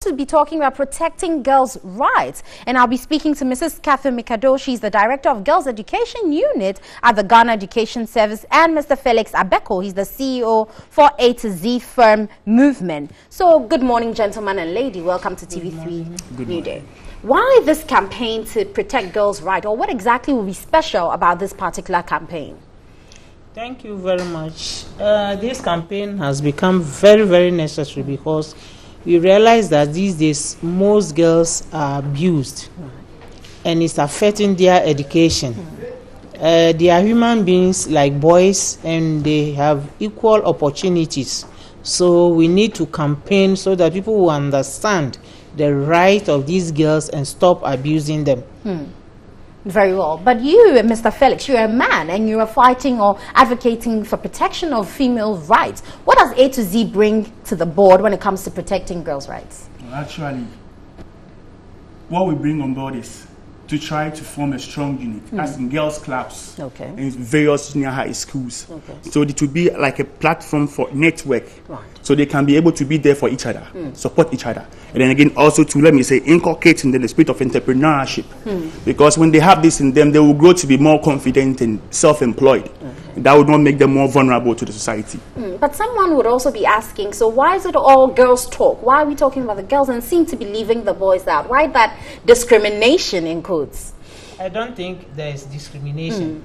to be talking about protecting girls' rights. And I'll be speaking to Mrs. Catherine Mikado. She's the Director of Girls Education Unit at the Ghana Education Service, and Mr. Felix Abeko. He's the CEO for A to Z Firm Movement. So good morning, gentlemen and lady. Welcome to TV3 New Day. Why this campaign to protect girls' rights, or what exactly will be special about this particular campaign? Thank you very much. This campaign has become very, very necessary because we realize that these days most girls are abused and it's affecting their education. They are human beings like boys and they have equal opportunities. So we need to campaign so that people will understand the right of these girls and stop abusing them. Very well. But you, Mr. Felix, you're a man and you are fighting or advocating for protection of female rights. What does A to Z bring to the board when it comes to protecting girls' rights? Well, actually, what we bring on board is to try to form a strong unit, as in girls' clubs in various junior high schools. So it will be like a platform for network, so they can be able to be there for each other, support each other. And then again, also to, let me say, inculcate in them the spirit of entrepreneurship. Because when they have this in them, they will grow to be more confident and self-employed. That would not make them more vulnerable to the society. But someone would also be asking, so why is it all girls talk? Why are we talking about the girls and seem to be leaving the boys out? Why that discrimination in quotes? I don't think there is discrimination.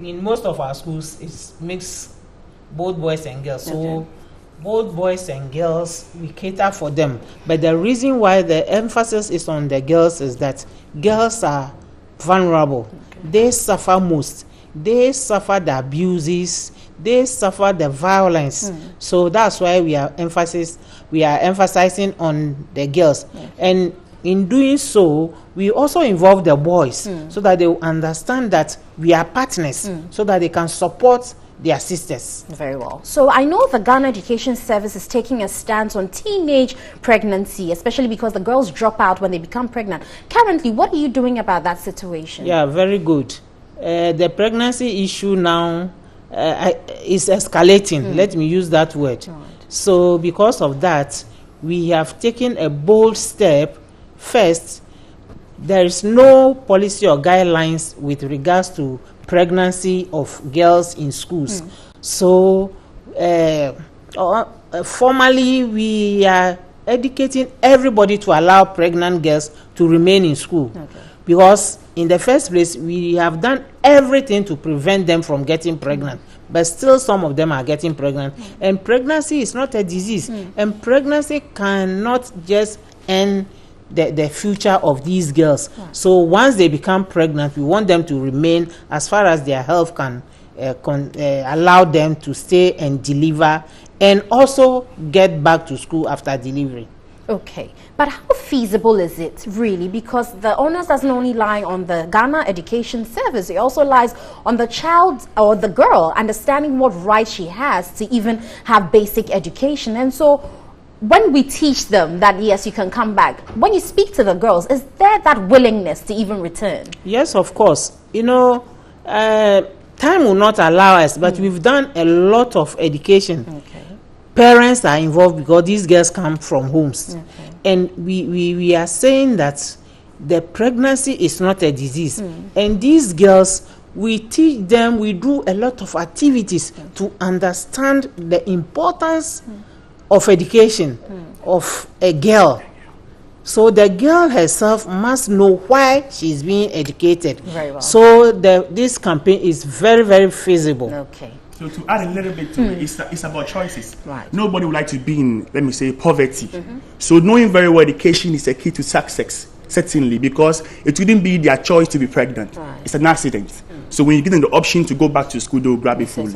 In most of our schools, it's mixed, both boys and girls. So both boys and girls, we cater for them. But the reason why the emphasis is on the girls is that girls are vulnerable. They suffer most. They suffer the abuses. They suffer the violence. So that's why we are emphasizing on the girls. And in doing so, we also involve the boys so that they will understand that we are partners, so that they can support their sisters. Very well. So I know the Ghana Education Service is taking a stance on teenage pregnancy, especially because the girls drop out when they become pregnant. Currently, what are you doing about that situation? Yeah, very good. The pregnancy issue now is escalating. Let me use that word. So because of that, we have taken a bold step. First, there is no policy or guidelines with regards to pregnancy of girls in schools. So formally, we are educating everybody to allow pregnant girls to remain in school. Because in the first place, we have done everything to prevent them from getting pregnant. But still some of them are getting pregnant. And pregnancy is not a disease. And pregnancy cannot just end the future of these girls. So once they become pregnant, we want them to remain as far as their health can allow them to stay and deliver, and also get back to school after delivery. Okay, but how feasible is it really? Because the onus doesn't only lie on the Ghana Education Service, it also lies on the child or the girl understanding what rights she has to even have basic education. And so when we teach them that, yes, you can come back, when you speak to the girls, is there that willingness to even return? Yes, of course. You know, time will not allow us, but we've done a lot of education. Parents are involved because these girls come from homes. And we are saying that the pregnancy is not a disease. And these girls, we teach them, we do a lot of activities to understand the importance of education of a girl. So the girl herself must know why she's being educated. Very well. So this campaign is very, very feasible. Okay. So to add a little bit to it, it's about choices. Nobody would like to be in, let me say, poverty. So knowing very well education is a key to success, certainly, because it wouldn't be their choice to be pregnant. It's an accident. So when you give them the option to go back to school, they'll grab it fully.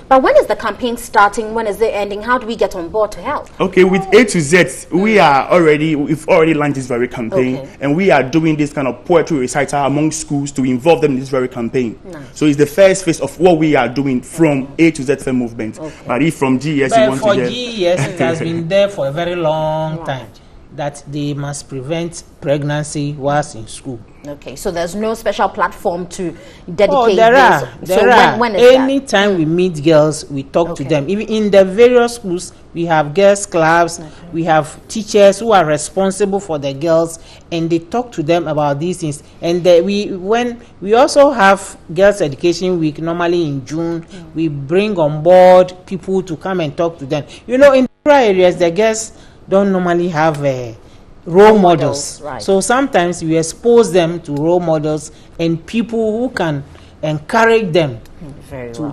But when is the campaign starting? When is it ending? How do we get on board to help? Okay, with A to Z, we've already launched this very campaign, and we are doing this kind of poetry recital among schools to involve them in this very campaign. So it's the first phase of what we are doing from A to Z Firm Movement. But if from GES you want to get... For GES, it has been there for a very long time. that they must prevent pregnancy whilst in school. Okay, so there's no special platform to dedicate. Oh, there are. When is Anytime that? we meet girls, we talk to them. Even in the various schools, we have girls clubs, we have teachers who are responsible for the girls, and they talk to them about these things. And we also have Girls Education Week, normally in June. We bring on board people to come and talk to them. You know, in rural areas, the girls don't normally have role models. Right. So sometimes we expose them to role models and people who can encourage them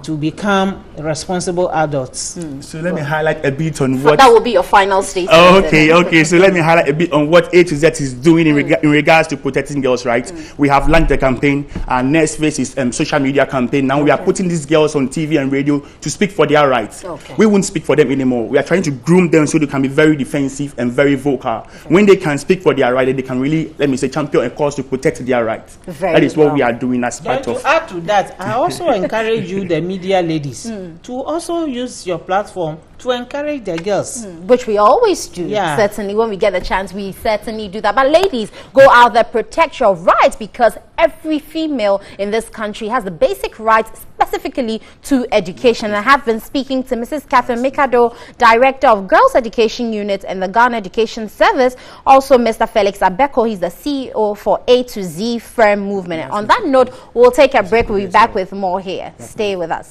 to become responsible adults. So let me highlight a bit on what... That will be your final statement. Okay. So let me highlight a bit on what A to Z is doing in regards to protecting girls' rights. We have launched the campaign. Our next phase is social media campaign. Now we are putting these girls on TV and radio to speak for their rights. We won't speak for them anymore. We are trying to groom them so they can be very defensive and very vocal. When they can speak for their rights, they can really, let me say, champion a cause to protect their rights. That is what we are doing as part of... To add to that, I also encourage you, the media ladies, to also use your platform to encourage the girls. Which we always do. Certainly, when we get the chance, we certainly do that. But ladies, go out there, protect your rights, because every female in this country has the basic rights specifically to education. I have been speaking to Mrs. Catherine Mikado, Director of Girls Education Unit and the Ghana Education Service. Also, Mr. Felix Abeko, he's the CEO for A to Z Firm Movement. And on that note, we'll take a break. We'll be back with more here. Stay with us.